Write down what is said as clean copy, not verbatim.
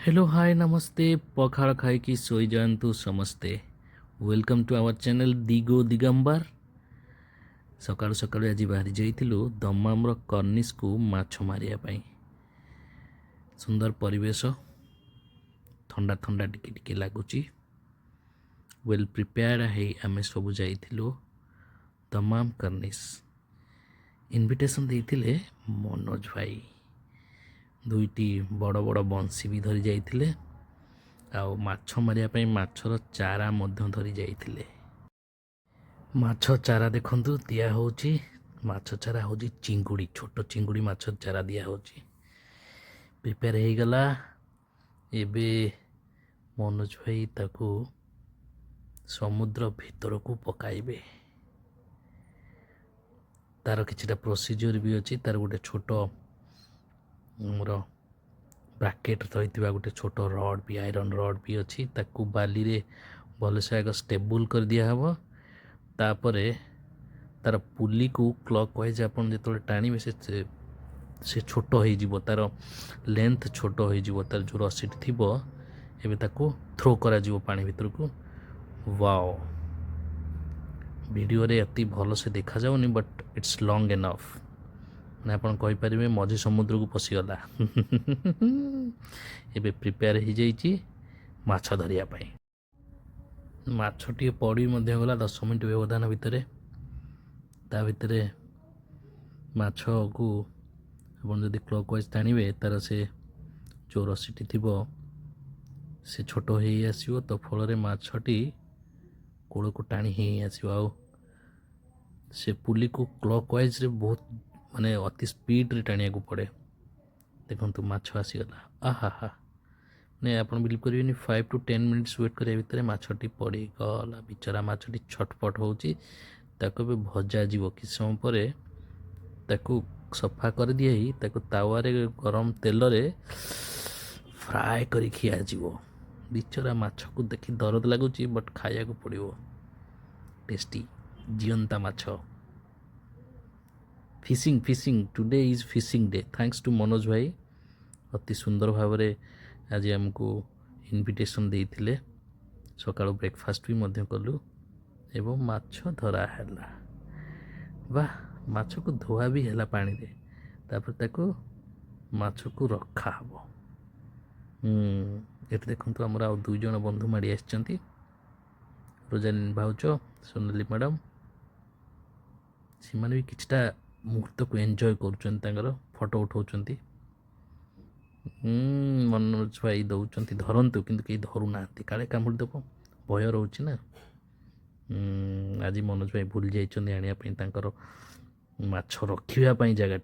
hello hi नमस्ते पखाड़ खाई कि सोई जातु समस्ते वेलकम टू आवर चैनल दिगो दिगंबर सकाळु सकाळु आज बाहरी जाइथिलु दमामर कर्निश को माछ मारिया पई सुंदर परिवेश ठंडा ठंडा टिके टिके लागुची वेल प्रिपेयर्ड है आमे सब जाइथिलु दमाम कर्निश इनविटेशन देइथिले मनोज भाई दुईटी बड़ बड़ बंशी भी धरी जाइथिले आउ माछ मारिया पई माछर चारा मध्य धरी जाइथिले माछ चारा देखंतु दिया होची माछ चारा होची चिंगुड़ी छोट चिंगुड़ी माछ चारा दिया होची प्रिपेयर हो गला एबे मनोज भाई ताकू समुद्र भीतर को पकाइबे तार किछिटा प्रोसीजर भी अछि तार गोटे छोट मोर ब्राकेट रही गोटे छोट रड भी आयरन रड भी अच्छी ताकू बाली रे भलसे आग स्टेबल कर दिया हबो तापरे तार पुली को क्लॉक वाइज आपन जेतले टाणी से छोट हो जिवो तार लेंथ छोट हो जिवो तार जो रसीट थिबो एबे ताकू थ्रो करा जिवो पानी भीतर को वाओ वीडियो रे अति भलसे देखा जाउनी बट इट्स लॉन्ग एनफ मैंने आप कहींपारे मझी समुद्र को पशिगला एबे प्रिपेयर हो जाइए माछ धरिया पाई माछटी पड़ी गला 10 मिनट व्यवधान भितर ता भितर माछ को अपन जदि क्लॉक वाइज टाणिबे तार से जो रसीटी थिबो से छोट हो आसिबो तो फल माछटी कूल को टाणी ही आसिबो आउ से पुली को क्लॉक वाइज रे बहुत माने अति स्पीड रे टाणिया को पड़े देखंतु माछ आसीगला आहा हा ने आपण बिलीव करिवेनी 5 to 10 मिनिट्स वेट करे भितर माछटी पड़ी गला बिचरा माछटी छटपट होउची ताको भी भजा जीवो कि समय परे ताको सफा कर दिया ही ताको तावा रे गरम तेल रे फ्राई करी खिया जीवो बिचरा माछ को देखि दरद लागुची बट खाया को पड़िवो टेस्टी जियंता माछ fishing fishing today is fishing day thanks to Manoj भाई अति सुंदर भाव में आज आमको इनविटेशन देइथिले सकाळु ब्रेकफास्ट भी मध्य कलु एवं माछ धरा हैला वाह माछ को धोआ भी हैला पानी रे तापर ताको माछ को रखा हबो एट देखंतु हमर आ दुई जन बंधु माडी आछंती रोजालिन भाउच सोनाली मैडम से भी किछटा मुहूर्त को एंजॉय कर फोटो उठाउछंती मनोज भाई दौरान धरतु कि कहीं धरू ना काले कामुड़ी देव भय रोचे ना आज मनोज भाई भूली जाइए आने माछ रखापी जगह